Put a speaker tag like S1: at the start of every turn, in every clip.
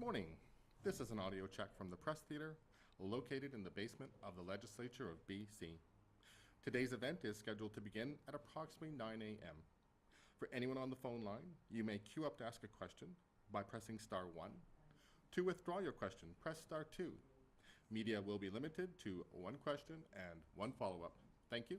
S1: morning. This is an audio check from the Press Theatre, located in the basement of the Legislature of BC. Today's event is scheduled to begin at approximately 9 a.m. For anyone on the phone line, you may queue up to ask a question by pressing star 1. To withdraw your question, press star 2. Media will be limited to one question and one follow-up. Thank you.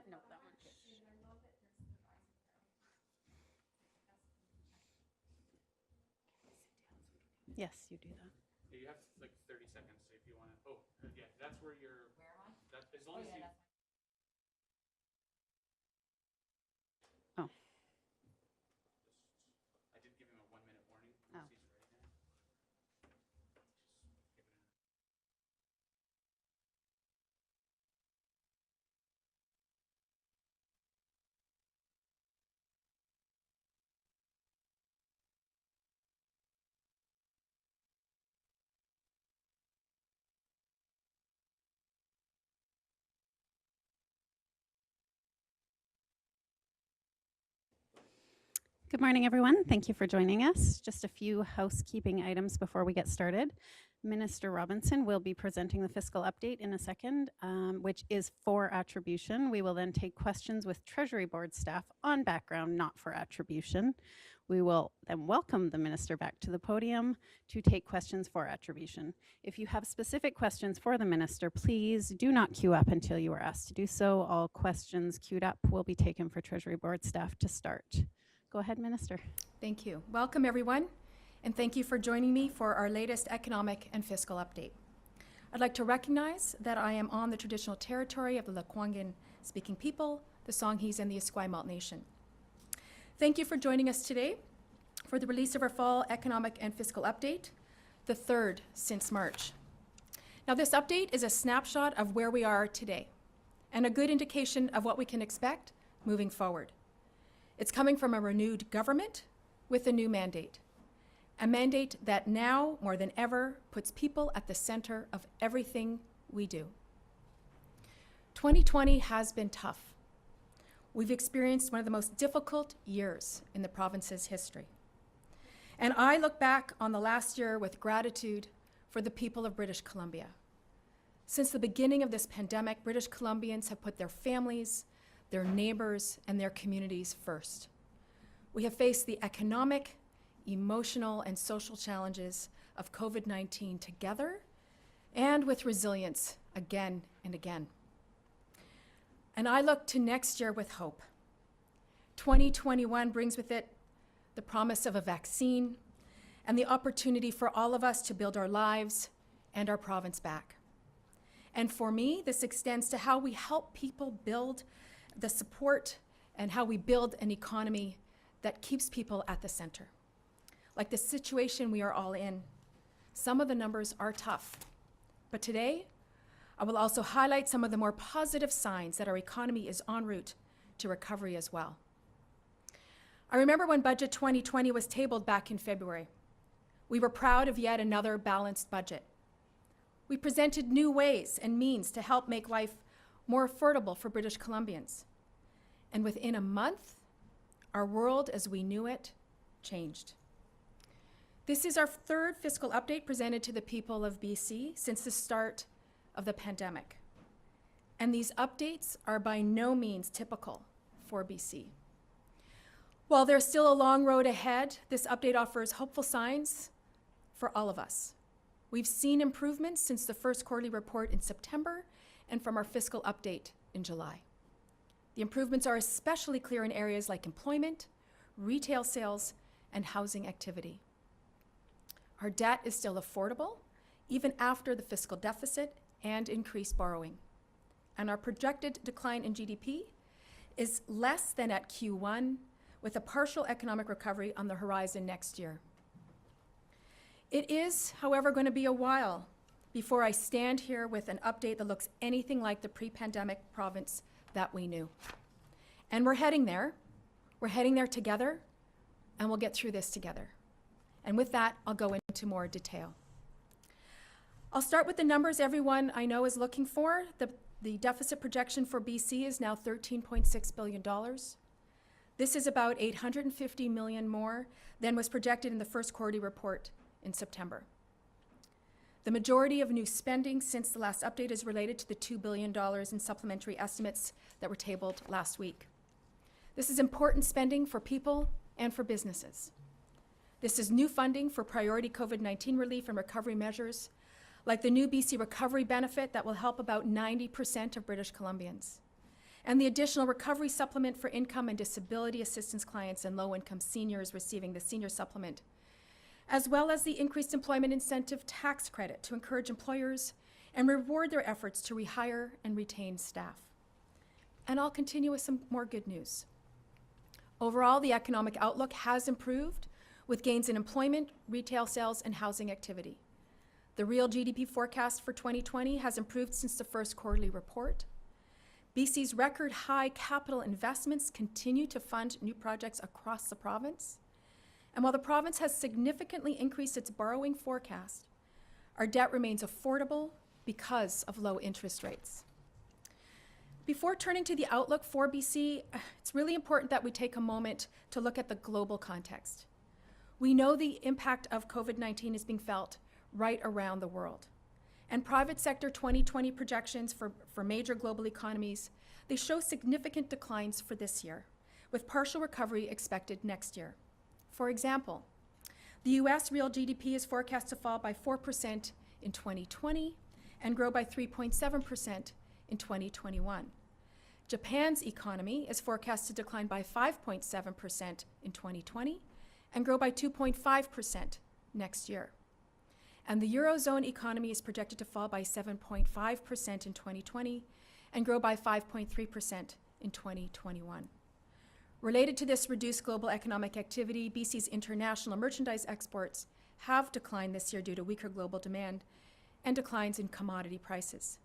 S2: No, that one. Yes, you do that.
S3: Yeah, you have like 30 seconds if you want to. Oh, yeah, that's where you're. Where am I? That, as long as you.
S2: Oh.
S3: I did give him a 1-minute warning.
S2: Oh.
S3: He's ready now. Just give it a.
S2: Good morning, everyone. Thank you for joining us. Just a few housekeeping items before we get started. Minister Robinson will be presenting the fiscal update in a second, which is for attribution. We will then take questions with Treasury Board staff on background, not for attribution. We will then welcome the minister back to the podium to take questions for attribution. If you have specific questions for the minister, please do not queue up until you are asked to do so. All questions queued up will be taken for Treasury Board staff to start. Go ahead, Minister.
S4: Thank you. Welcome, everyone, and thank you for joining me for our latest economic and fiscal update. I'd like to recognize that I am on the traditional territory of the Lekwungen-speaking people, the Songhees, and the Esquimalt Nation. Thank you for joining us today for the release of our fall economic and fiscal update, the third since March. Now, this update is a snapshot of where we are today and a good indication of what we can expect moving forward. It's coming from a renewed government with a new mandate, a mandate that now more than ever puts people at the center of everything we do. 2020 has been tough. We've experienced one of the most difficult years in the province's history. And I look back on the last year with gratitude for the people of British Columbia. Since the beginning of this pandemic, British Columbians have put their families, their neighbors, and their communities first. We have faced the economic, emotional, and social challenges of COVID-19 together and with resilience again and again. And I look to next year with hope. 2021 brings with it the promise of a vaccine and the opportunity for all of us to build our lives and our province back. And for me, this extends to how we help people build the support and how we build an economy that keeps people at the center. Like the situation we are all in, some of the numbers are tough. But today, I will also highlight some of the more positive signs that our economy is en route to recovery as well. I remember when Budget 2020 was tabled back in February. We were proud of yet another balanced budget. We presented new ways and means to help make life more affordable for British Columbians. And within a month, our world as we knew it changed. This is our third fiscal update presented to the people of BC since the start of the pandemic. And these updates are by no means typical for BC. While there's still a long road ahead, this update offers hopeful signs for all of us. We've seen improvements since the first quarterly report in September and from our fiscal update in July. The improvements are especially clear in areas like employment, retail sales, and housing activity. Our debt is still affordable, even after the fiscal deficit and increased borrowing. And our projected decline in GDP is less than at Q1, with a partial economic recovery on the horizon next year. It is, however, going to be a while before I stand here with an update that looks anything like the pre-pandemic province that we knew. And we're heading there. We're heading there together, and we'll get through this together. And with that, I'll go into more detail. I'll start with the numbers everyone I know is looking for. The deficit projection for BC is now $13.6 billion. This is about $850 million more than was projected in the first quarterly report in September. The majority of new spending since the last update is related to the $2 billion in supplementary estimates that were tabled last week. This is important spending for people and for businesses. This is new funding for priority COVID-19 relief and recovery measures, like the new BC Recovery Benefit that will help about 90% of British Columbians, and the additional recovery supplement for income and disability assistance clients and low-income seniors receiving the senior supplement, as well as the increased employment incentive tax credit to encourage employers and reward their efforts to rehire and retain staff. And I'll continue with some more good news. Overall, the economic outlook has improved with gains in employment, retail sales, and housing activity. The real GDP forecast for 2020 has improved since the first quarterly report. BC's record high capital investments continue to fund new projects across the province. And while the province has significantly increased its borrowing forecast, our debt remains affordable because of low interest rates. Before turning to the outlook for BC, it's really important that we take a moment to look at the global context. We know the impact of COVID-19 is being felt right around the world. And private sector 2020 projections for major global economies, they show significant declines for this year, with partial recovery expected next year. For example, the US real GDP is forecast to fall by 4% in 2020 and grow by 3.7% in 2021. Japan's economy is forecast to decline by 5.7% in 2020 and grow by 2.5% next year. And the Eurozone economy is projected to fall by 7.5% in 2020 and grow by 5.3% in 2021. Related to this reduced global economic activity, BC's international merchandise exports have declined this year due to weaker global demand and declines in commodity prices.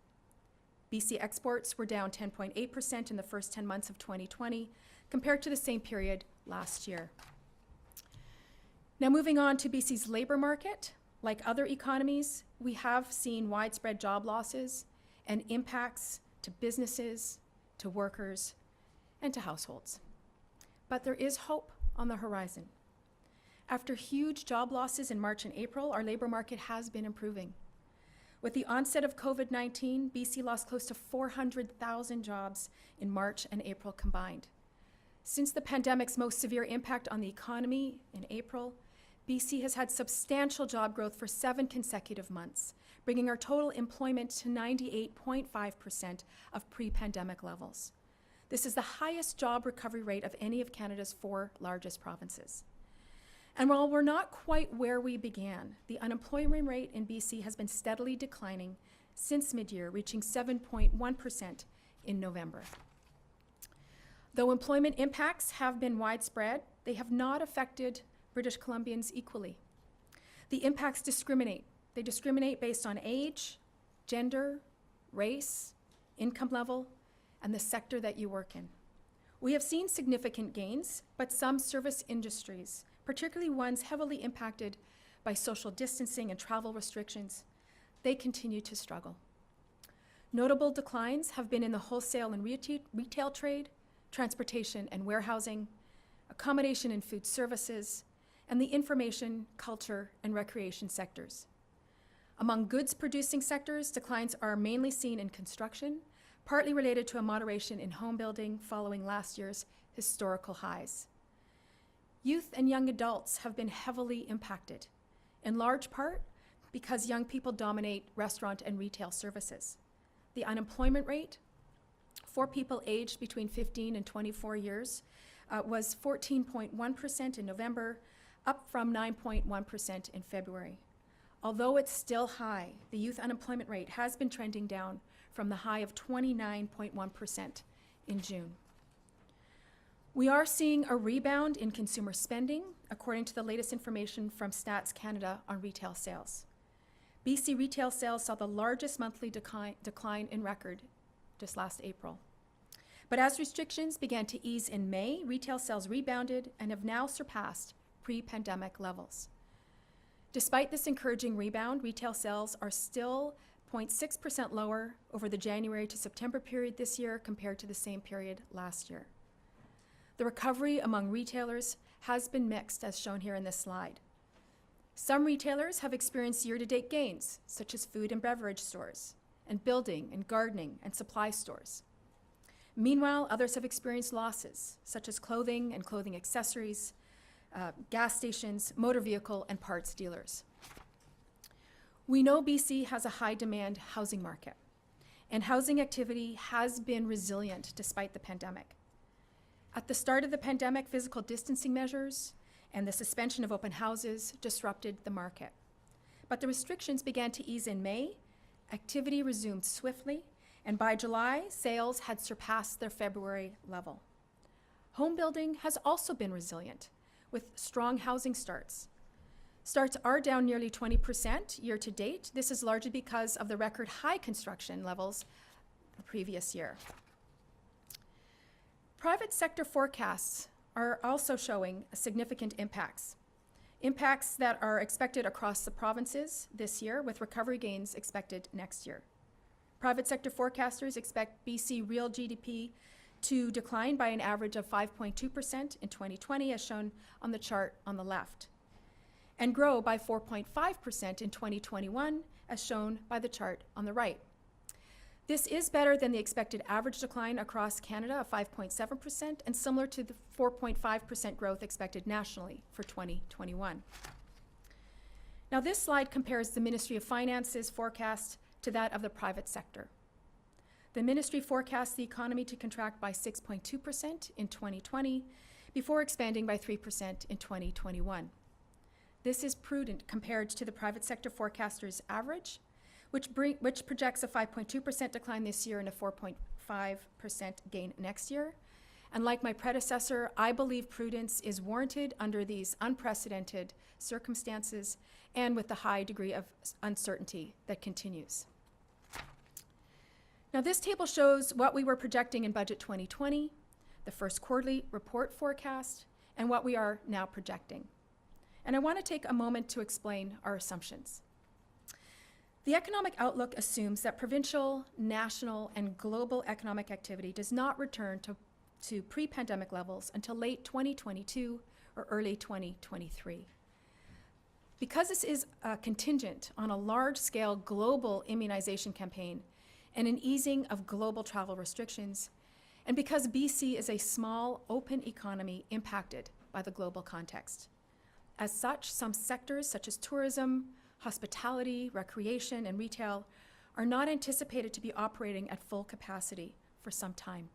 S4: BC exports were down 10.8% in the first 10 months of 2020 compared to the same period last year. Now moving on to BC's labor market. Like other economies, we have seen widespread job losses and impacts to businesses, to workers, and to households. But there is hope on the horizon. After huge job losses in March and April, our labor market has been improving. With the onset of COVID-19, BC lost close to 400,000 jobs in March and April combined. Since the pandemic's most severe impact on the economy in April, BC has had substantial job growth for 7 consecutive months, bringing our total employment to 98.5% of pre-pandemic levels. This is the highest job recovery rate of any of Canada's 4 largest provinces. And while we're not quite where we began, the unemployment rate in BC has been steadily declining since mid-year, reaching 7.1% in November. Though employment impacts have been widespread, they have not affected British Columbians equally. The impacts discriminate. They discriminate based on age, gender, race, income level, and the sector that you work in. We have seen significant gains, but some service industries, particularly ones heavily impacted by social distancing and travel restrictions, they continue to struggle. Notable declines have been in the wholesale and retail trade, transportation and warehousing, accommodation and food services, and the information, culture, and recreation sectors. Among goods-producing sectors, declines are mainly seen in construction, partly related to a moderation in home building following last year's historical highs. Youth and young adults have been heavily impacted, in large part because young people dominate restaurant and retail services. The unemployment rate for people aged between 15 and 24 years was 14.1% in November, up from 9.1% in February. Although it's still high, the youth unemployment rate has been trending down from the high of 29.1% in June. We are seeing a rebound in consumer spending, according to the latest information from Stats Canada on retail sales. BC retail sales saw the largest monthly decline in record just last April. But as restrictions began to ease in May, retail sales rebounded and have now surpassed pre-pandemic levels. Despite this encouraging rebound, retail sales are still 0.6% lower over the January to September period this year compared to the same period last year. The recovery among retailers has been mixed, as shown here in this slide. Some retailers have experienced year-to-date gains, such as food and beverage stores, and building and gardening and supply stores. Meanwhile, others have experienced losses, such as clothing and clothing accessories, gas stations, motor vehicle, and parts dealers. We know BC has a high-demand housing market, and housing activity has been resilient despite the pandemic. At the start of the pandemic, physical distancing measures and the suspension of open houses disrupted the market. But the restrictions began to ease in May, activity resumed swiftly, and by July, sales had surpassed their February level. Home building has also been resilient, with strong housing starts. Starts are down nearly 20% year to date. This is largely because of the record high construction levels the previous year. Private sector forecasts are also showing significant impacts. Impacts that are expected across the provinces this year, with recovery gains expected next year. Private sector forecasters expect BC real GDP to decline by an average of 5.2% in 2020, as shown on the chart on the left, and grow by 4.5% in 2021, as shown by the chart on the right. This is better than the expected average decline across Canada of 5.7% and similar to the 4.5% growth expected nationally for 2021. Now, this slide compares the Ministry of Finance's forecast to that of the private sector. The ministry forecasts the economy to contract by 6.2% in 2020 before expanding by 3% in 2021. This is prudent compared to the private sector forecaster's average, which projects a 5.2% decline this year and a 4.5% gain next year. And like my predecessor, I believe prudence is warranted under these unprecedented circumstances and with the high degree of uncertainty that continues. Now, this table shows what we were projecting in Budget 2020, the first quarterly report forecast, and what we are now projecting. And I want to take a moment to explain our assumptions. The economic outlook assumes that provincial, national, and global economic activity does not return to pre-pandemic levels until late 2022 or early 2023. Because this is contingent on a large-scale global immunization campaign and an easing of global travel restrictions, and because BC is a small, open economy impacted by the global context. As such, some sectors such as tourism, hospitality, recreation, and retail are not anticipated to be operating at full capacity for some time.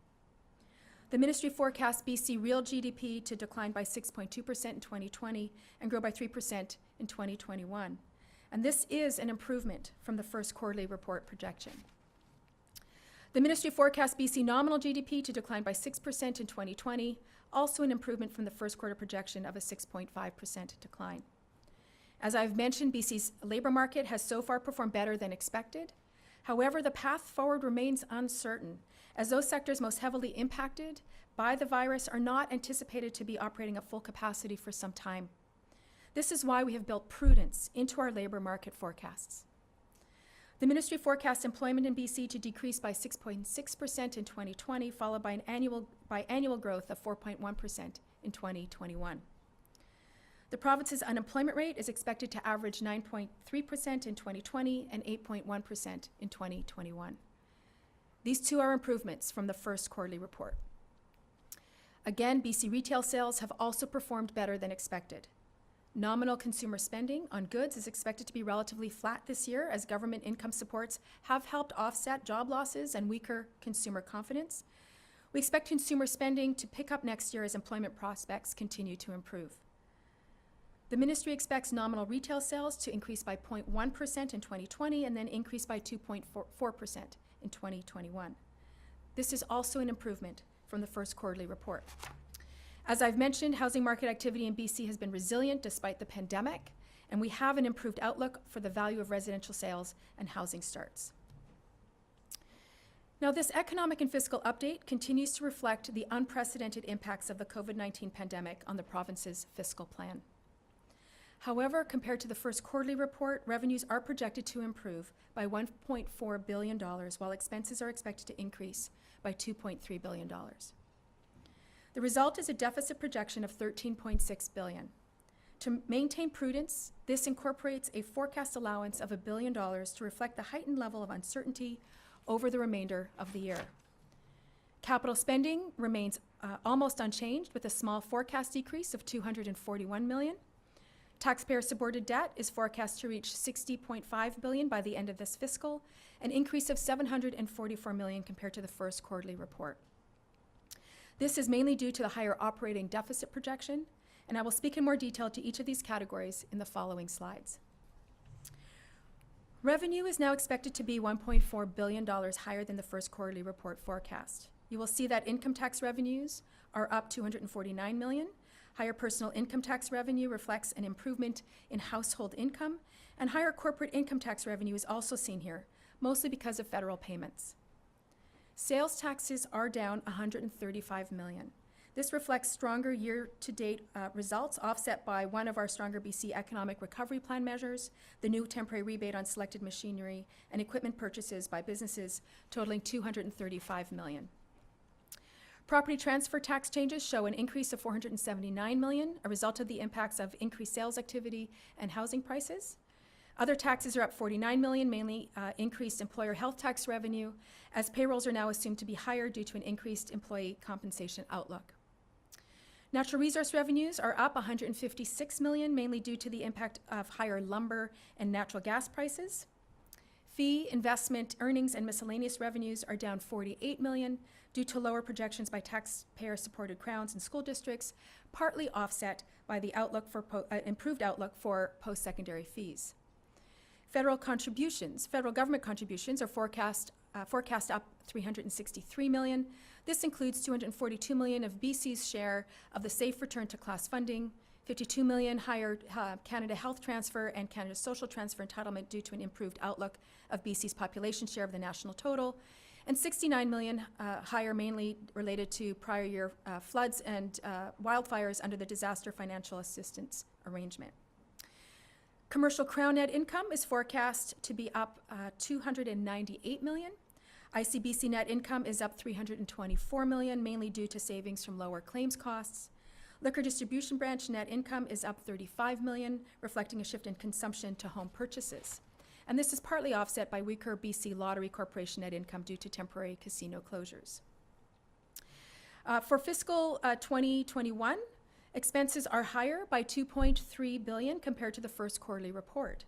S4: The ministry forecasts BC real GDP to decline by 6.2% in 2020 and grow by 3% in 2021. And this is an improvement from the first quarterly report projection. The ministry forecasts BC nominal GDP to decline by 6% in 2020, also an improvement from the first quarter projection of a 6.5% decline. As I've mentioned, BC's labour market has so far performed better than expected. However, the path forward remains uncertain, as those sectors most heavily impacted by the virus are not anticipated to be operating at full capacity for some time. This is why we have built prudence into our labour market forecasts. The ministry forecasts employment in BC to decrease by 6.6% in 2020, followed by annual growth of 4.1% in 2021. The province's unemployment rate is expected to average 9.3% in 2020 and 8.1% in 2021. These two are improvements from the first quarterly report. Again, BC retail sales have also performed better than expected. Nominal consumer spending on goods is expected to be relatively flat this year, as government income supports have helped offset job losses and weaker consumer confidence. We expect consumer spending to pick up next year as employment prospects continue to improve. The ministry expects nominal retail sales to increase by 0.1% in 2020 and then increase by 2.4% in 2021. This is also an improvement from the first quarterly report. As I've mentioned, housing market activity in BC has been resilient despite the pandemic, and we have an improved outlook for the value of residential sales and housing starts. Now, this economic and fiscal update continues to reflect the unprecedented impacts of the COVID-19 pandemic on the province's fiscal plan. However, compared to the first quarterly report, revenues are projected to improve by $1.4 billion, while expenses are expected to increase by $2.3 billion. The result is a deficit projection of $13.6 billion. To maintain prudence, this incorporates a forecast allowance of $1 billion to reflect the heightened level of uncertainty over the remainder of the year. Capital spending remains almost unchanged, with a small forecast decrease of $241 million. Taxpayer-supported debt is forecast to reach $60.5 billion by the end of this fiscal, an increase of $744 million compared to the first quarterly report. This is mainly due to the higher operating deficit projection, and I will speak in more detail to each of these categories in the following slides. Revenue is now expected to be $1.4 billion higher than the first quarterly report forecast. You will see that income tax revenues are up $249 million. Higher personal income tax revenue reflects an improvement in household income, and higher corporate income tax revenue is also seen here, mostly because of federal payments. Sales taxes are down $135 million. This reflects stronger year-to-date results, offset by one of our stronger BC Economic Recovery Plan measures, the new temporary rebate on selected machinery and equipment purchases by businesses totaling $235 million. Property transfer tax changes show an increase of $479 million, a result of the impacts of increased sales activity and housing prices. Other taxes are up $49 million, mainly increased employer health tax revenue, as payrolls are now assumed to be higher due to an increased employee compensation outlook. Natural resource revenues are up $156 million, mainly due to the impact of higher lumber and natural gas prices. Fee, investment, earnings, and miscellaneous revenues are down $48 million due to lower projections by taxpayer-supported crowns and school districts, partly offset by the improved outlook for post-secondary fees. Federal government contributions are forecast up $363 million. This includes $242 million of BC's share of the Safe Return to Class funding, $52 million higher Canada Health Transfer and Canada Social Transfer entitlement due to an improved outlook of BC's population share of the national total, and $69 million higher, mainly related to prior year floods and wildfires under the Disaster Financial Assistance Arrangement. Commercial Crown net income is forecast to be up $298 million. ICBC net income is up $324 million, mainly due to savings from lower claims costs. Liquor distribution branch net income is up $35 million, reflecting a shift in consumption to home purchases. And this is partly offset by weaker BC Lottery Corporation net income due to temporary casino closures. For fiscal 2021, expenses are higher by $2.3 billion compared to the first quarterly report.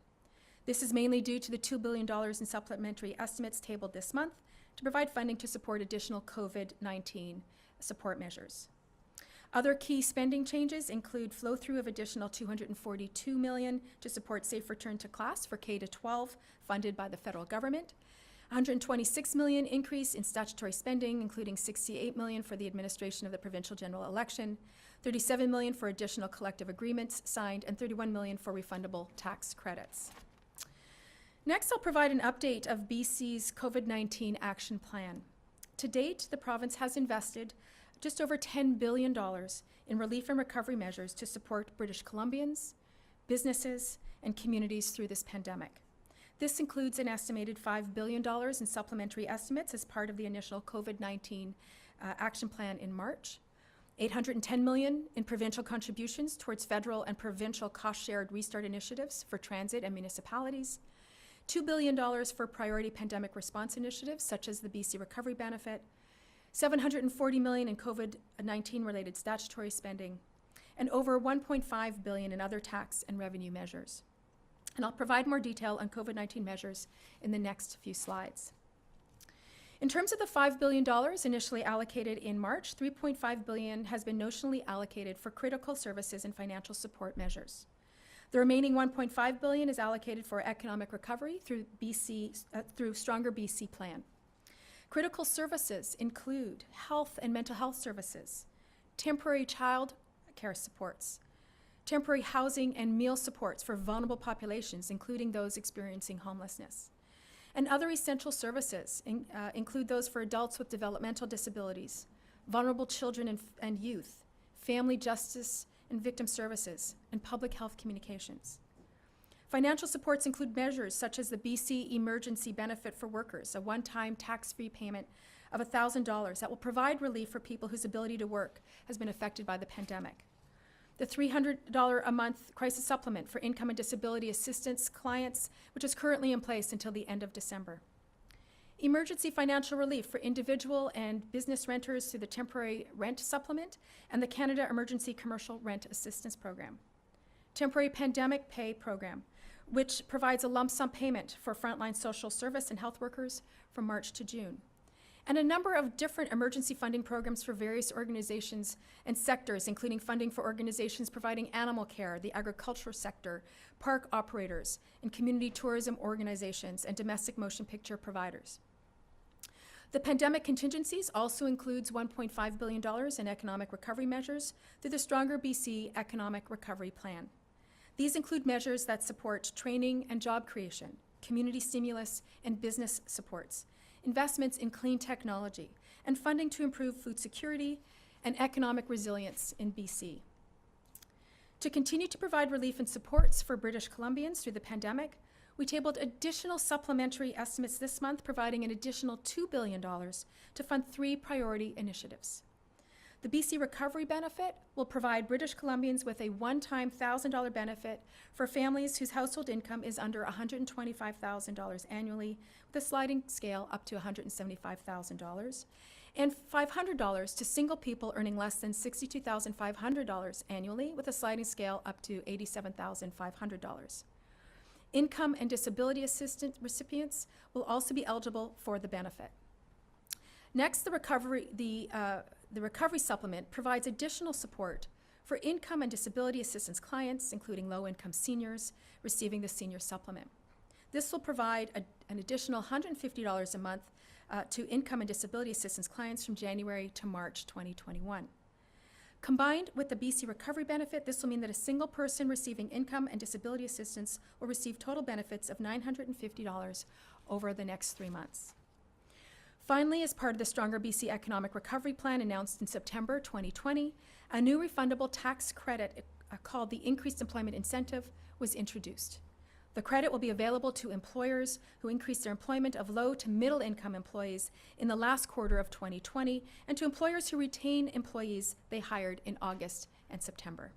S4: This is mainly due to the $2 billion in supplementary estimates tabled this month to provide funding to support additional COVID-19 support measures. Other key spending changes include flow-through of additional $242 million to support safe return to class for K-12 funded by the federal government, $126 million increase in statutory spending, including $68 million for the administration of the provincial general election, $37 million for additional collective agreements signed, and $31 million for refundable tax credits. Next, I'll provide an update of BC's COVID-19 action plan. To date, the province has invested just over $10 billion in relief and recovery measures to support British Columbians, businesses, and communities through this pandemic. This includes an estimated $5 billion in supplementary estimates as part of the initial COVID-19 action plan in March, $810 million in provincial contributions towards federal and provincial cost-shared restart initiatives for transit and municipalities, $2 billion for priority pandemic response initiatives such as the BC Recovery Benefit, $740 million in COVID-19 related statutory spending, and over $1.5 billion in other tax and revenue measures. And I'll provide more detail on COVID-19 measures in the next few slides. In terms of the $5 billion initially allocated in March, $3.5 billion has been notionally allocated for critical services and financial support measures. The remaining $1.5 billion is allocated for economic recovery through Stronger BC Plan. Critical services include health and mental health services, temporary child care supports, temporary housing and meal supports for vulnerable populations, including those experiencing homelessness. And other essential services include those for adults with developmental disabilities, vulnerable children and youth, family justice and victim services, and public health communications. Financial supports include measures such as the BC Emergency Benefit for Workers, a one-time tax-free payment of $1,000 that will provide relief for people whose ability to work has been affected by the pandemic. The $300 a month crisis supplement for income and disability assistance clients, which is currently in place until the end of December. Emergency financial relief for individual and business renters through the temporary rent supplement and the Canada Emergency Commercial Rent Assistance Program. Temporary pandemic pay program, which provides a lump sum payment for frontline social service and health workers from March to June. And a number of different emergency funding programs for various organizations and sectors, including funding for organizations providing animal care, the agriculture sector, park operators, and community tourism organizations, and domestic motion picture providers. The pandemic contingencies also includes $1.5 billion in economic recovery measures through the Stronger BC Economic Recovery Plan. These include measures that support training and job creation, community stimulus and business supports, investments in clean technology, and funding to improve food security and economic resilience in BC. To continue to provide relief and supports for British Columbians through the pandemic, we tabled additional supplementary estimates this month, providing an additional $2 billion to fund 3 priority initiatives. The BC Recovery Benefit will provide British Columbians with a one-time $1,000 benefit for families whose household income is under $125,000 annually, with a sliding scale up to $175,000, and $500 to single people earning less than $62,500 annually, with a sliding scale up to $87,500. Income and disability assistance recipients will also be eligible for the benefit. Next, the recovery supplement provides additional support for income and disability assistance clients, including low-income seniors receiving the senior supplement. This will provide an additional $150 a month to income and disability assistance clients from January to March 2021. Combined with the BC Recovery Benefit, this will mean that a single person receiving income and disability assistance will receive total benefits of $950 over the next 3 months. Finally, as part of the Stronger BC Economic Recovery Plan announced in September 2020, a new refundable tax credit called the Increased Employment Incentive was introduced. The credit will be available to employers who increase their employment of low to middle income employees in the last quarter of 2020 and to employers who retain employees they hired in August and September.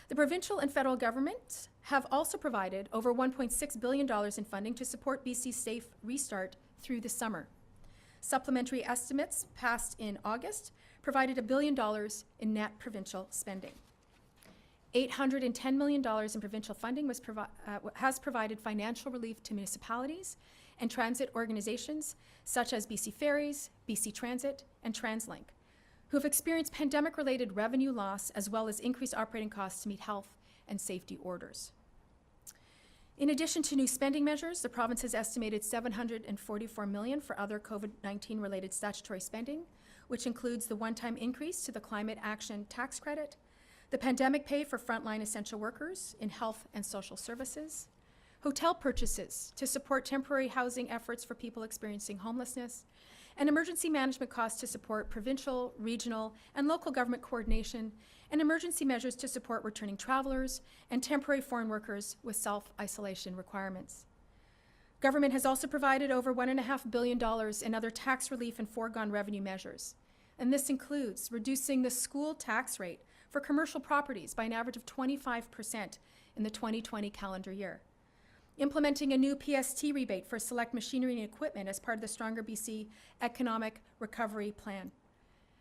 S4: The provincial and federal governments have also provided over $1.6 billion in funding to support BC's safe restart through the summer. Supplementary estimates passed in August provided $1 billion in net provincial spending. $810 million in provincial funding has provided financial relief to municipalities and transit organizations such as BC Ferries, BC Transit, and TransLink, who have experienced pandemic-related revenue loss as well as increased operating costs to meet health and safety orders. In addition to new spending measures, the province has estimated $744 million for other COVID-19 related statutory spending, which includes the one-time increase to the Climate Action Tax Credit, the pandemic pay for frontline essential workers in health and social services, hotel purchases to support temporary housing efforts for people experiencing homelessness, and emergency management costs to support provincial, regional, and local government coordination, and emergency measures to support returning travelers and temporary foreign workers with self-isolation requirements. Government has also provided over $1.5 billion in other tax relief and foregone revenue measures, and this includes reducing the school tax rate for commercial properties by an average of 25% in the 2020 calendar year, implementing a new PST rebate for select machinery and equipment as part of the Stronger BC Economic Recovery Plan,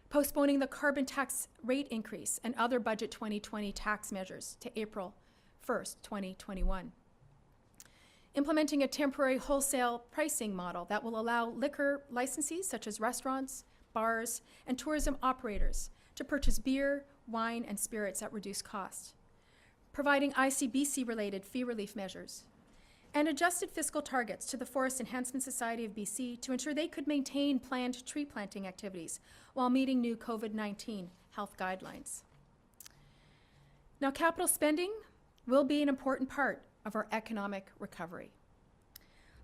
S4: postponing the carbon tax rate increase and other Budget 2020 tax measures to April 1st, 2021. Implementing a temporary wholesale pricing model that will allow liquor licensees such as restaurants, bars, and tourism operators to purchase beer, wine, and spirits at reduced cost. Providing ICBC-related fee relief measures, and adjusted fiscal targets to the Forest Enhancement Society of BC to ensure they could maintain planned tree planting activities while meeting new COVID-19 health guidelines. Now, capital spending will be an important part of our economic recovery.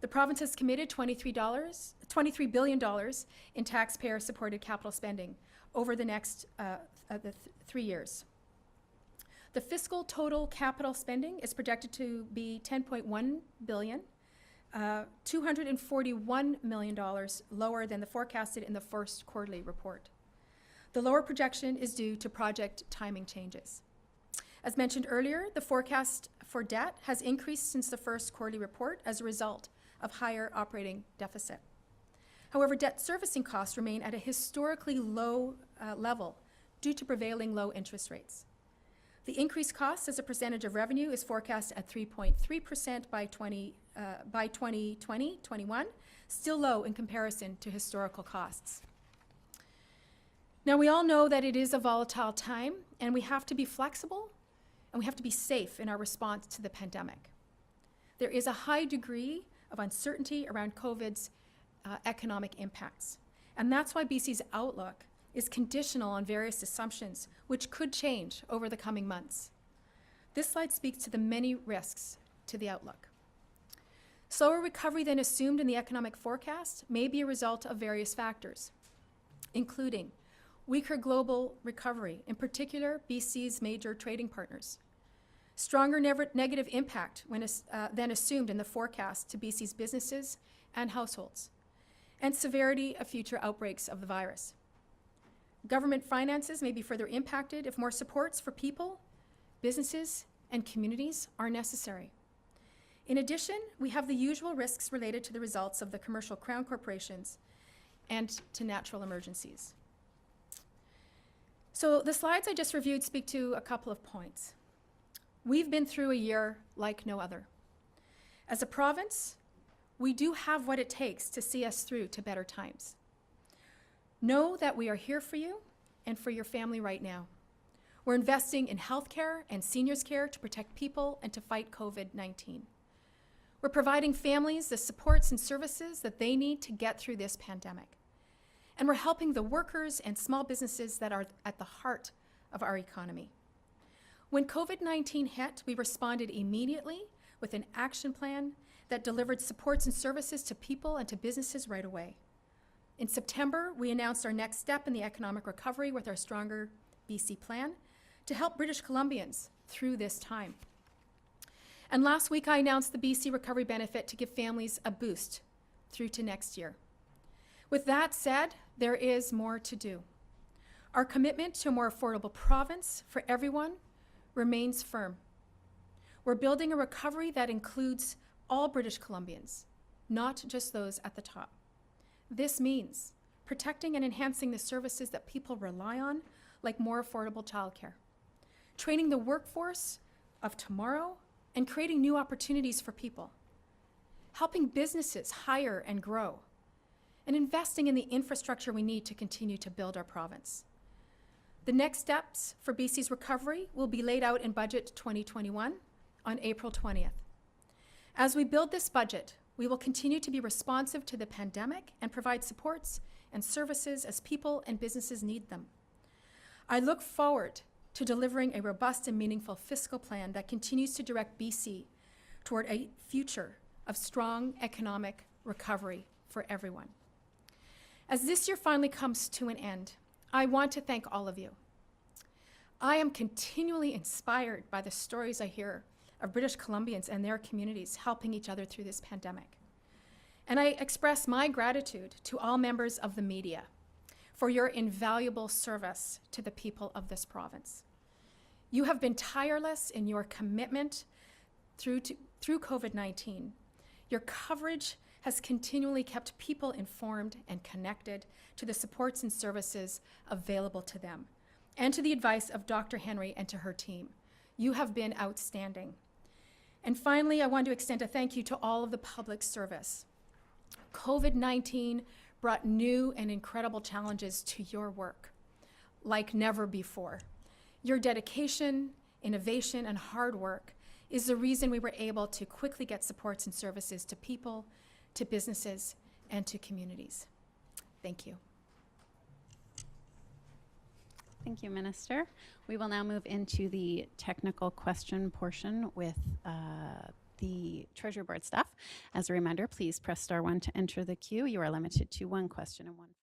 S4: The province has committed $23 billion in taxpayer-supported capital spending over the next 3 years. The fiscal total capital spending is projected to be $10.1 billion, $241 million lower than the forecasted in the first quarterly report. The lower projection is due to project timing changes. As mentioned earlier, the forecast for debt has increased since the first quarterly report as a result of higher operating deficit. However, debt servicing costs remain at a historically low level due to prevailing low interest rates. The increased cost as a percentage of revenue is forecast at 3.3% by 2020-21, still low in comparison to historical costs. Now, we all know that it is a volatile time, and we have to be flexible and we have to be safe in our response to the pandemic. There is a high degree of uncertainty around COVID's economic impacts, and that's why BC's outlook is conditional on various assumptions which could change over the coming months. This slide speaks to the many risks to the outlook. Slower recovery than assumed in the economic forecast may be a result of various factors, including weaker global recovery, in particular BC's major trading partners, stronger negative impact than assumed in the forecast to BC's businesses and households, and severity of future outbreaks of the virus. Government finances may be further impacted if more supports for people, businesses, and communities are necessary. In addition, we have the usual risks related to the results of the commercial crown corporations and to natural emergencies. So the slides I just reviewed speak to a couple of points. We've been through a year like no other. As a province, we do have what it takes to see us through to better times. Know that we are here for you and for your family right now. We're investing in healthcare and seniors care to protect people and to fight COVID-19. We're providing families the supports and services that they need to get through this pandemic. And we're helping the workers and small businesses that are at the heart of our economy. When COVID-19 hit, we responded immediately with an action plan that delivered supports and services to people and to businesses right away. In September, we announced our next step in the economic recovery with our Stronger BC plan to help British Columbians through this time. And last week, I announced the BC Recovery Benefit to give families a boost through to next year. With that said, there is more to do. Our commitment to a more affordable province for everyone remains firm. We're building a recovery that includes all British Columbians, not just those at the top. This means protecting and enhancing the services that people rely on, like more affordable childcare, training the workforce of tomorrow, and creating new opportunities for people, helping businesses hire and grow, and investing in the infrastructure we need to continue to build our province. The next steps for BC's recovery will be laid out in Budget 2021 on April 20th. As we build this budget, we will continue to be responsive to the pandemic and provide supports and services as people and businesses need them. I look forward to delivering a robust and meaningful fiscal plan that continues to direct BC toward a future of strong economic recovery for everyone. As this year finally comes to an end, I want to thank all of you. I am continually inspired by the stories I hear of British Columbians and their communities helping each other through this pandemic. And I express my gratitude to all members of the media for your invaluable service to the people of this province. You have been tireless in your commitment through COVID-19. Your coverage has continually kept people informed and connected to the supports and services available to them, and to the advice of Dr. Henry and to her team. You have been outstanding. And finally, I want to extend a thank you to all of the public service. COVID-19 brought new and incredible challenges to your work, like never before. Your dedication, innovation, and hard work is the reason we were able to quickly get supports and services to people, to businesses, and to communities. Thank you.
S2: Thank you, Minister. We will now move into the technical question portion with the Treasury Board staff. As a reminder, please press *1 to enter the queue. You are limited to one question and one follow-up.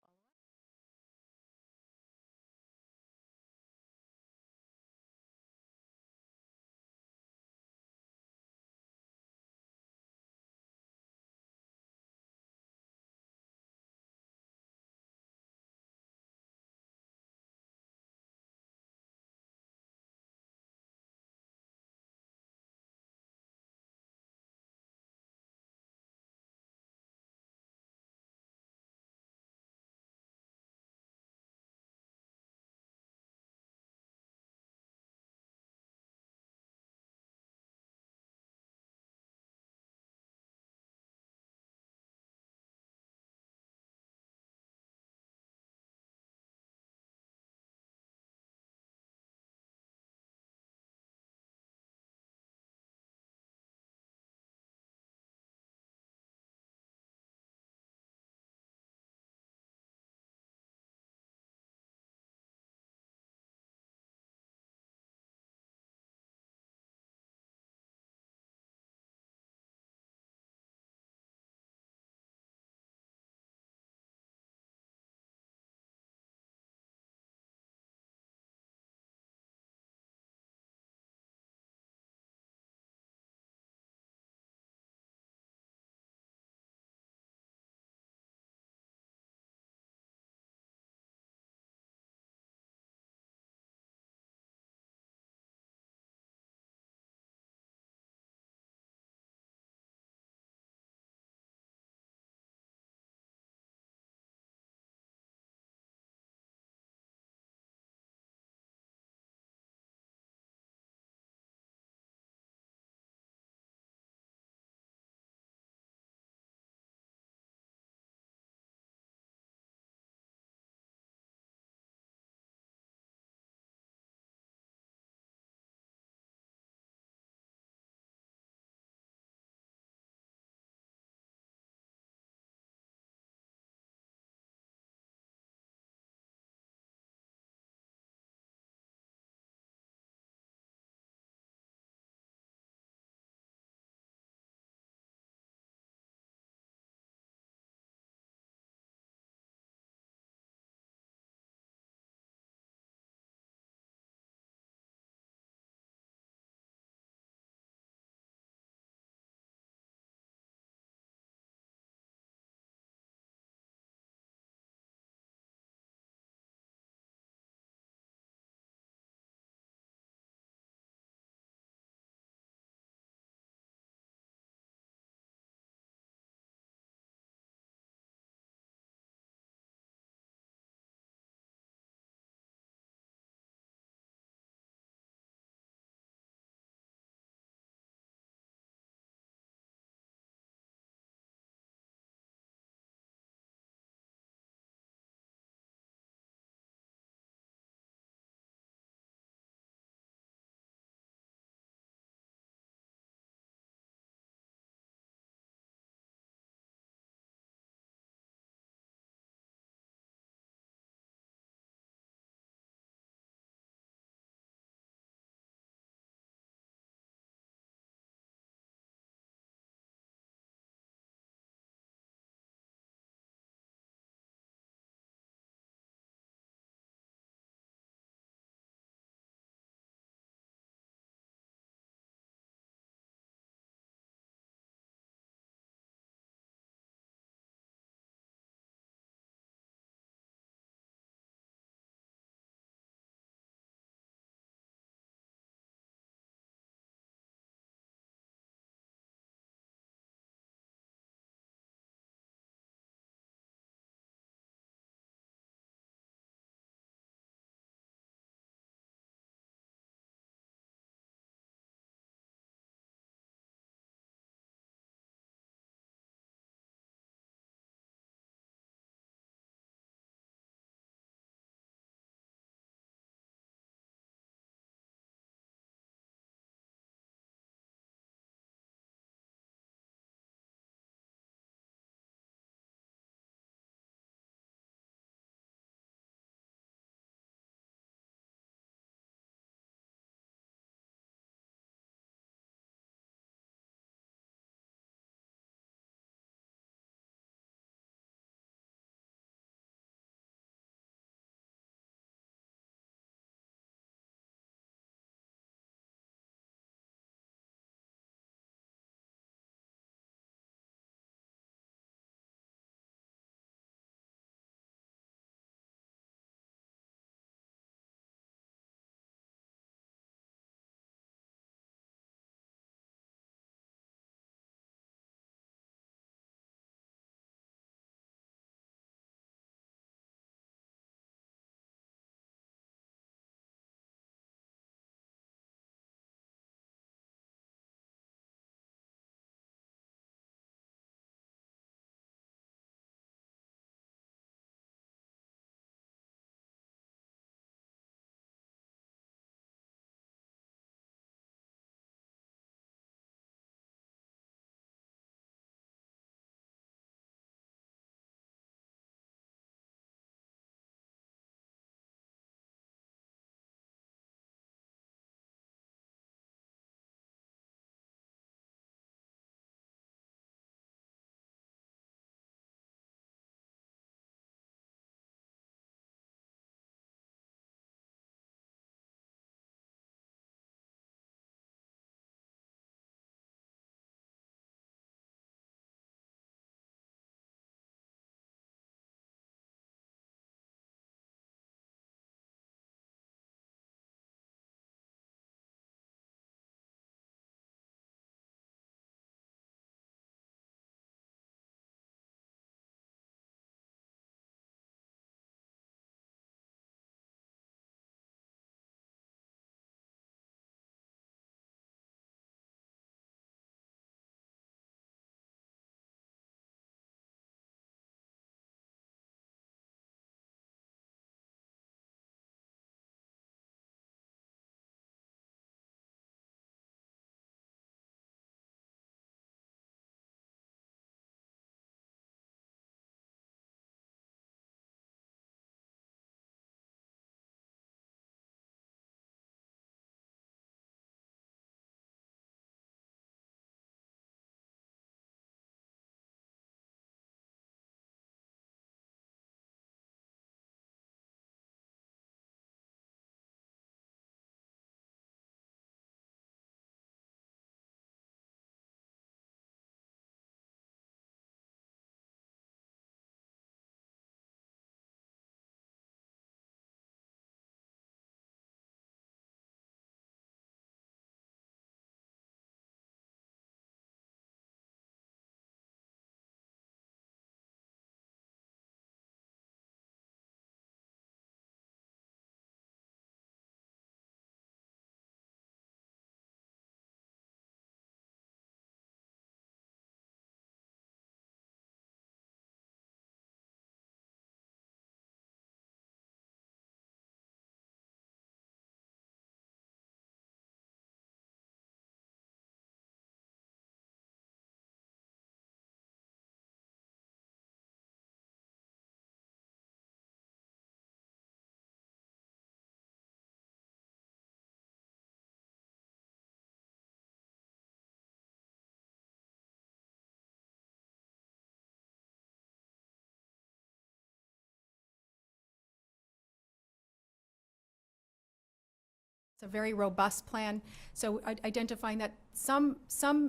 S4: It's a very robust plan. So identifying that some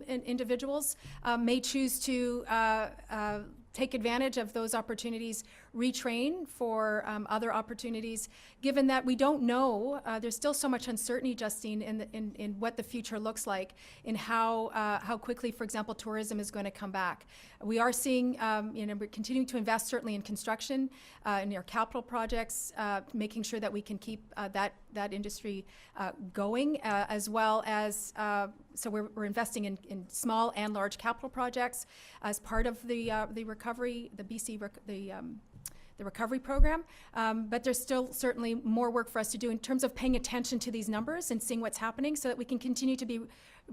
S4: individuals may choose to take advantage of those opportunities, retrain for other opportunities, given that we don't know, there's still so much uncertainty, Justine, in what the future looks like, in how quickly, for example, tourism is going to come back. We are seeing, we're continuing to invest certainly in construction, in our capital projects, making sure that we can keep that industry going, as well as, so we're investing in small and large capital projects as part of the recovery, the BC, the recovery program, but there's still certainly more work for us to do in terms of paying attention to these numbers and seeing what's happening so that we can continue to be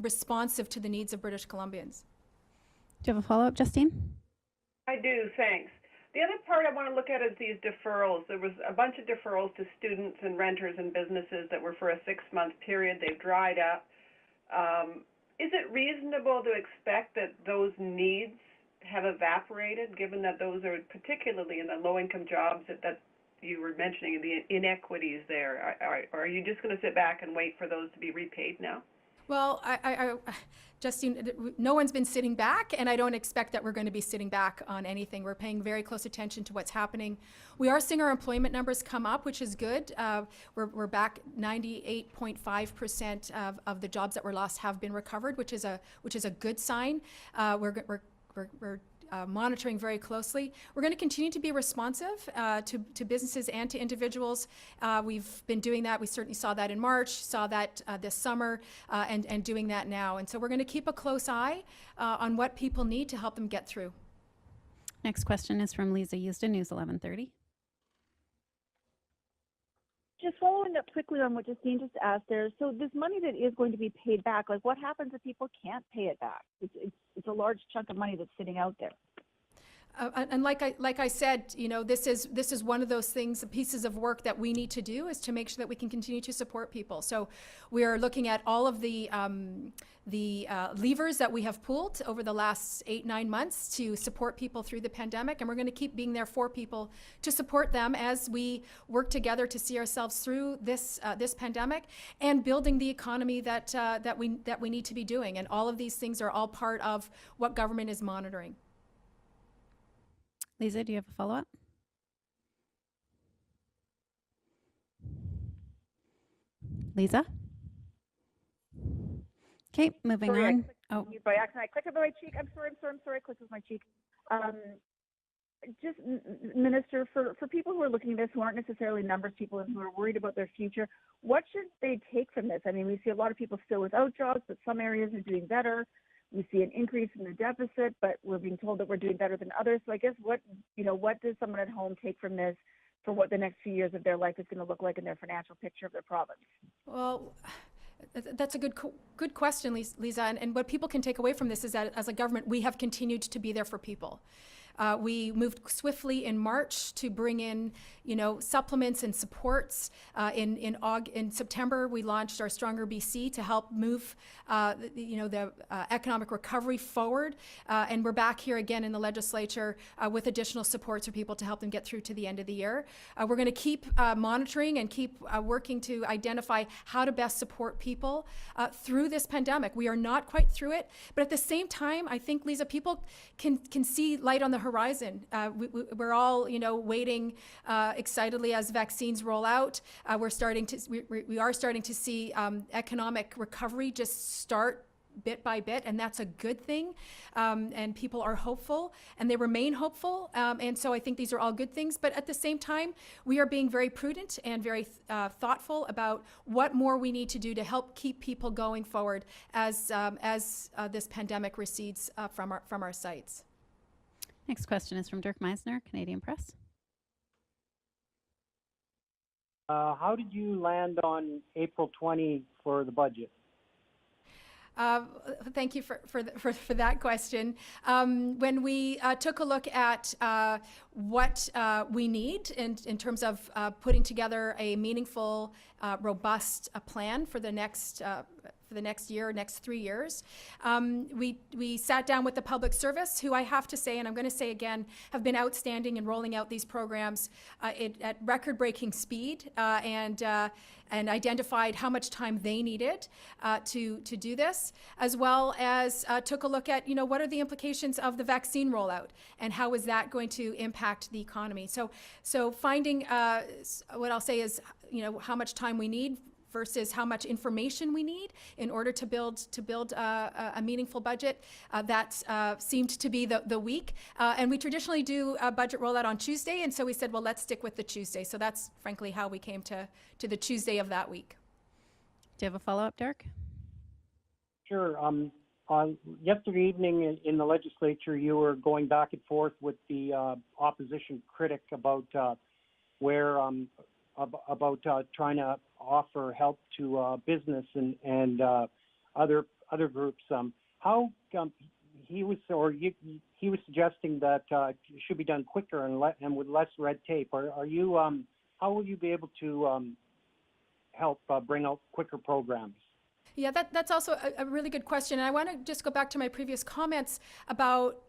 S4: responsive to the needs of British Columbians.
S2: Do you have a follow-up, Justine?
S5: I do, thanks. The other part I want to look at is these deferrals. There was a bunch of deferrals to students and renters and businesses that were for a 6-month period. They've dried up. Is it reasonable to expect that those needs have evaporated, given that those are particularly in the low-income jobs that you were mentioning, the inequities there? Are you just going to sit back and wait for those to be repaid now?
S4: Well, Justine, no one's been sitting back, and I don't expect that we're going to be sitting back on anything. We're paying very close attention to what's happening. We are seeing our employment numbers come up, which is good. We're back 98.5% of the jobs that were lost have been recovered, which is a good sign. We're monitoring very closely. We're going to continue to be responsive to businesses and to individuals. We've been doing that. We certainly saw that in March, saw that this summer, and doing that now. And so we're going to keep a close eye on what people need to help them get through.
S2: Next question is from Lisa Euston, News 1130.
S6: Just following up quickly on what Justine just asked there. So this money that is going to be paid back, like what happens if people can't pay it back? It's a large chunk of money that's sitting out there.
S4: And like I said, this is one of those things, the pieces of work that we need to do is to make sure that we can continue to support people. So we are looking at all of the levers that we have pulled over the last 8-9 months to support people through the pandemic, and we're going to keep being there for people to support them as we work together to see ourselves through this pandemic and building the economy that we need to be doing. And all of these things are all part of what government is monitoring.
S2: Lisa, do you have a follow-up? Lisa? Okay, moving
S6: Sorry,
S2: on. Oh,
S6: By accident, I clicked on my cheek. I'm sorry. I clicked with my cheek. Just, Minister, for people who are looking at this, who aren't necessarily numbers people and who are worried about their future, what should they take from this? I mean, we see a lot of people still without jobs, but some areas are doing better. We see an increase in the deficit, but we're being told that we're doing better than others. So I guess what does someone at home take from this for what the next few years of their life is going to look like in their financial picture of their province?
S4: Well, that's a good question, Lisa. And what people can take away from this is that as a government, we have continued to be there for people. We moved swiftly in March to bring in, supplements and supports. In September, we launched our Stronger BC to help move, the economic recovery forward. And we're back here again in the legislature with additional supports for people to help them get through to the end of the year. We're going to keep monitoring and keep working to identify how to best support people through this pandemic. We are not quite through it, but at the same time, I think, Lisa, people can see light on the horizon. We're all, waiting excitedly as vaccines roll out. We are starting to see economic recovery just start bit by bit, and that's a good thing. And people are hopeful, and they remain hopeful. And so I think these are all good things. But at the same time, we are being very prudent and very thoughtful about what more we need to do to help keep people going forward as this pandemic recedes from our sites.
S2: next question is from Dirk Meisner, Canadian Press.
S7: How did you land on April 20 for the budget?
S4: Thank you for that question. When we took a look at what we need in terms of putting together a meaningful, robust plan for the next for the next year, next 3 years. We sat down with the public service, who I have to say, and I'm going to say again, have been outstanding in rolling out these programs at record-breaking speed, and identified how much time they needed to do this, as well as took a look at, what are the implications of the vaccine rollout and how is that going to impact the economy. So finding, what I'll say is, how much time we need versus how much information we need in order to build a meaningful budget. That seemed to be the week. And we traditionally do a budget rollout on Tuesday, and so we said, well, let's stick with the Tuesday. So that's frankly how we came to the Tuesday of that week.
S2: Do you have a follow-up, Derek?
S7: Sure. On yesterday evening in the legislature, you were going back and forth with the opposition critic about trying to offer help to business and other groups. He was suggesting that it should be done quicker and with less red tape. Are you how will you be able to help bring out quicker programs?
S4: Yeah, that's also a really good question. And I want to just go back to my previous comments about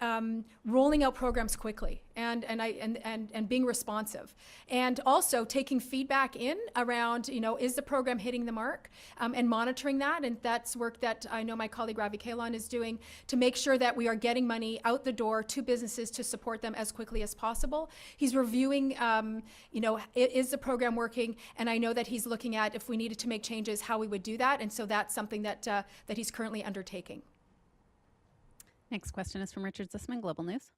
S4: rolling out programs quickly and being responsive, and also taking feedback in around, is the program hitting the mark, and monitoring that. And that's work that I know my colleague Ravi Kahlon is doing to make sure that we are getting money out the door to businesses to support them as quickly as possible. He's reviewing, is the program working? And I know that he's looking at, if we needed to make changes, how we would do that. And so that's something that he's currently undertaking.
S2: Next question is from Richard Zisman, Global News.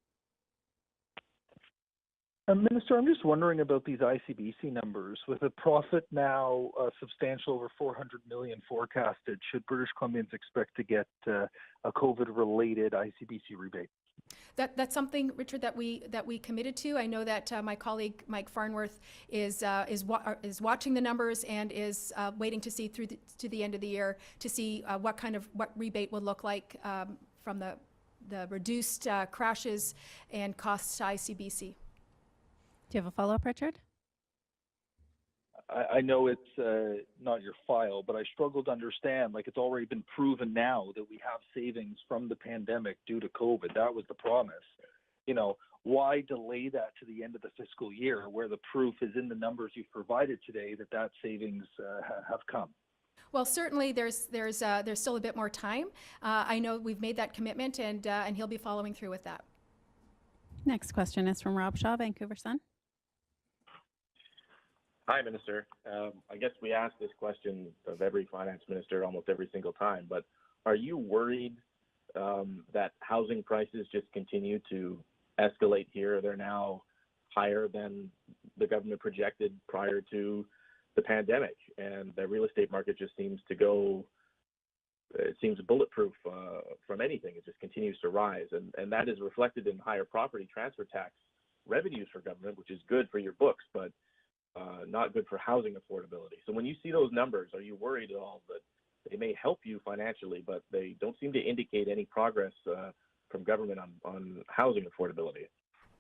S8: Minister, I'm just wondering about these ICBC numbers. With a profit now substantial over $400 million forecasted, should British Columbians expect to get a COVID-related ICBC rebate?
S4: That's something, Richard, that we committed to. I know that my colleague Mike Farnworth is watching the numbers and is waiting to see to the end of the year to see what rebate would look like from the reduced crashes and costs to ICBC.
S2: Do you have a follow-up, Richard?
S8: I know it's not your file, but I struggle to understand, it's already been proven now that we have savings from the pandemic due to COVID. That was the promise. Why delay that to the end of the fiscal year where the proof is in the numbers you've provided today that savings have come?
S4: Well, certainly there's still a bit more time. I know we've made that commitment, and he'll be following through with that.
S2: Next question is from Rob Shaw, Vancouver Sun.
S9: Hi, Minister. I guess we ask this question of every finance minister almost every single time, but are you worried that housing prices just continue to escalate here? They're now higher than the government projected prior to the pandemic, and the real estate market just seems bulletproof from anything. It just continues to rise, and that is reflected in higher property transfer tax revenues for government, which is good for your books, but not good for housing affordability. So when you see those numbers, are you worried at all that they may help you financially, but they don't seem to indicate any progress from government on housing affordability?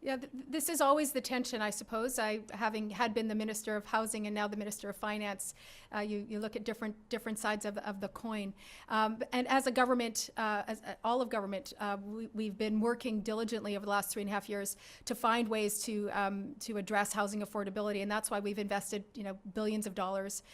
S4: Yeah, this is always the tension, I suppose. Having had been the Minister of Housing and now the Minister of Finance, you look at different sides of the coin. And as a government, all of government, we've been working diligently over the last 3.5 years to find ways to address housing affordability, and that's why we've invested billions of dollars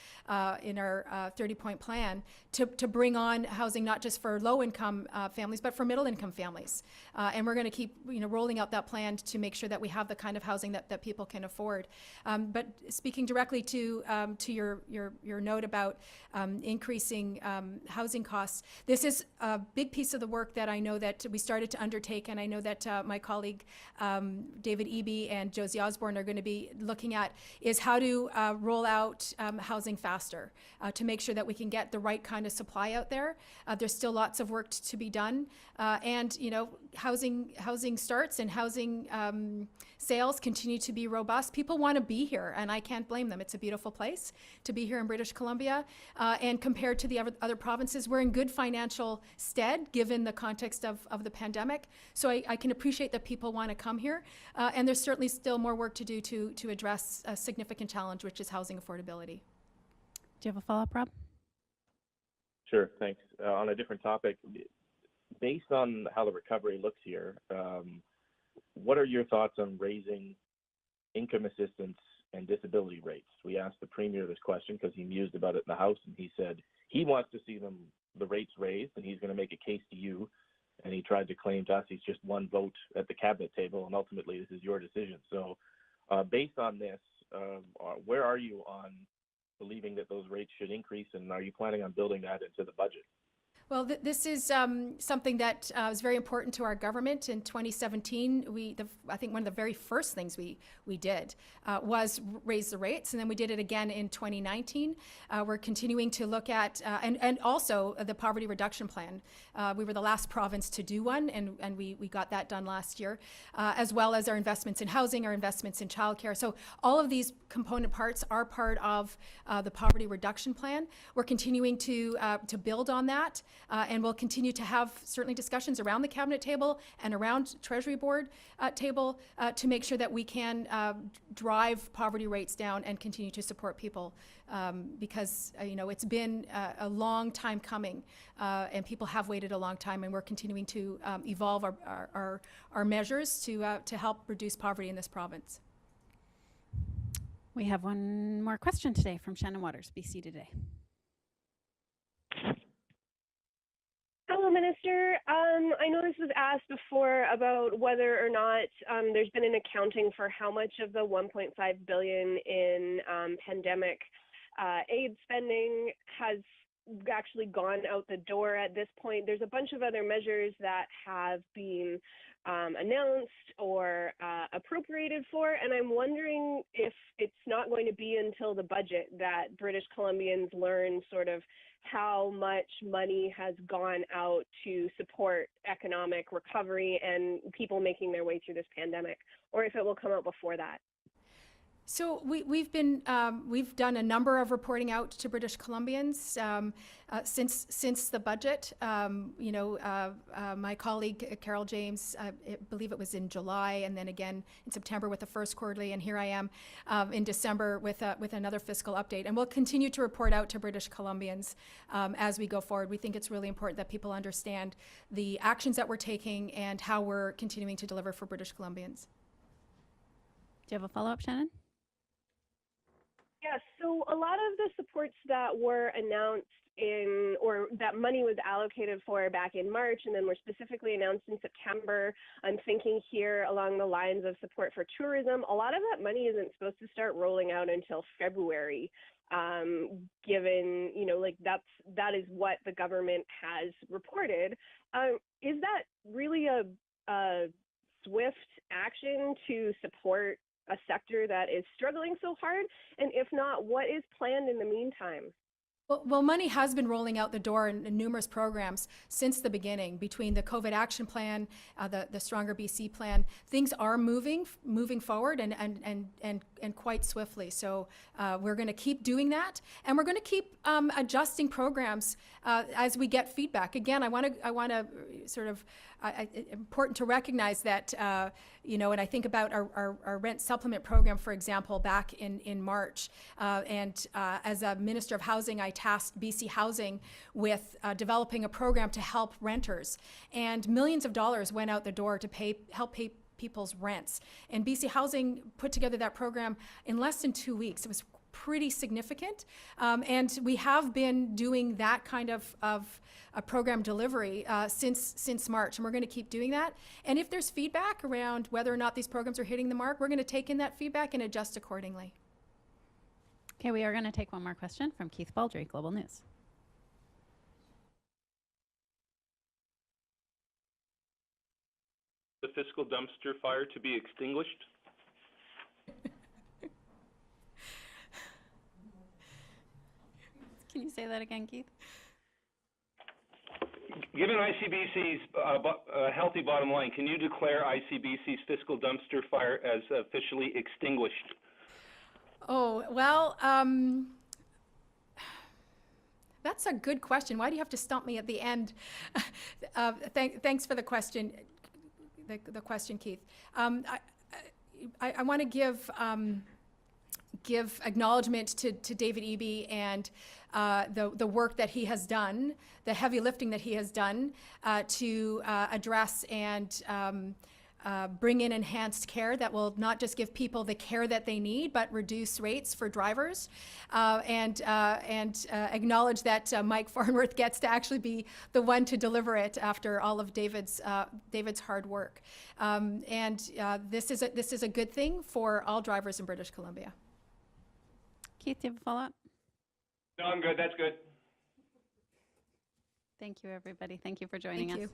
S4: in our 30-point plan to bring on housing not just for low-income families but for middle-income families. And we're going to keep rolling out that plan to make sure that we have the kind of housing that people can afford. But speaking directly to your note about increasing housing costs, this is a big piece of the work that I know that we started to undertake, and I know that my colleague David Eby and Josie Osborne are going to be looking at, is how to roll out housing faster to make sure that we can get the right kind of supply out there. There's still lots of work to be done, and housing starts and housing sales continue to be robust. People want to be here, and I can't blame them. It's a beautiful place to be here in British Columbia, and compared to the other provinces, we're in good financial stead given the context of the pandemic. So I can appreciate that people want to come here, and there's certainly still more work to do to address a significant challenge, which is housing affordability.
S2: Do you have a follow-up, Rob?
S9: Sure, thanks. On a different topic, based on how the recovery looks here, what are your thoughts on raising income assistance and disability rates? We asked the Premier this question because he mused about it in the House, and he said he wants to see the rates raised, and he's going to make a case to you. And he tried to claim to us he's just one vote at the cabinet table, and ultimately this is your decision. So based on this, where are you on believing that those rates should increase, and are you planning on building that into the budget?
S4: Well, this is something that is very important to our government. In 2017, I think one of the very first things we did was raise the rates, and then we did it again in 2019. We're continuing to look at, and also the poverty reduction plan. We were the last province to do one, and we got that done last year, as well as our investments in housing, our investments in childcare. So all of these component parts are part of the poverty reduction plan. We're continuing to build on that. And we'll continue to have certainly discussions around the cabinet table and around Treasury Board table to make sure that we can drive poverty rates down and continue to support people because it's been a long time coming and people have waited a long time, and we're continuing to evolve our measures to help reduce poverty in this province.
S2: We have one more question today from Shannon Waters, BC Today.
S10: Hello, Minister. I know this was asked before about whether or not there's been an accounting for how much of the $1.5 billion in pandemic aid spending has actually gone out the door at this point. There's a bunch of other measures that have been announced or appropriated for, and I'm wondering if it's not going to be until the budget that British Columbians learn sort of how much money has gone out to support economic recovery and people making their way through this pandemic, or if it will come out before that.
S4: So we've done a number of reporting out to British Columbians since the budget. My colleague Carol James, I believe it was in July, and then again in September with the first quarterly, and here I am in December with another fiscal update. And we'll continue to report out to British Columbians as we go forward. We think it's really important that people understand the actions that we're taking and how we're continuing to deliver for British Columbians.
S2: Do you have a follow-up, Shannon?
S10: Yes, so a lot of the supports that were announced or that money was allocated for back in March and then were specifically announced in September, I'm thinking here along the lines of support for tourism, a lot of that money isn't supposed to start rolling out until February, given, that is what the government has reported. Is that really a swift action to support a sector that is struggling so hard? And if not, what is planned in the meantime?
S4: Well, money has been rolling out the door in numerous programs since the beginning. Between the COVID Action Plan, the Stronger BC Plan, things are moving forward and quite swiftly. So we're going to keep doing that, and we're going to keep adjusting programs as we get feedback. Again, I want to sort of important to recognize that and I think about our rent supplement program, for example, back in March, and as a Minister of Housing, I tasked BC Housing with developing a program to help renters, and millions of dollars went out the door to help pay people's rents. And BC Housing put together that program in less than 2 weeks. It was pretty significant, and we have been doing that kind of a program delivery since March, and we're going to keep doing that. And if there's feedback around whether or not these programs are hitting the mark, we're going to take in that feedback and adjust accordingly.
S2: Okay, we are going to take one more question from Keith Baldry, Global News.
S11: The fiscal dumpster fire to be extinguished?
S2: Can you say that again, Keith?
S11: Given ICBC's healthy bottom line, can you declare ICBC's fiscal dumpster fire as officially extinguished?
S4: Oh, well, that's a good question. Why do you have to stump me at the end? Thanks for the question, the question, Keith. I want to give acknowledgement to David Eby and the work that he has done, the heavy lifting that he has done to address and bring in enhanced care that will not just give people the care that they need, but reduce rates for drivers, and acknowledge that Mike Farnworth gets to actually be the one to deliver it after all of David's hard work. This is a good thing for all drivers in British Columbia.
S2: Keith, do you have a follow-up?
S11: No, I'm good. That's good.
S2: Thank you, everybody. Thank you for joining
S4: Thank
S2: us.
S4: you.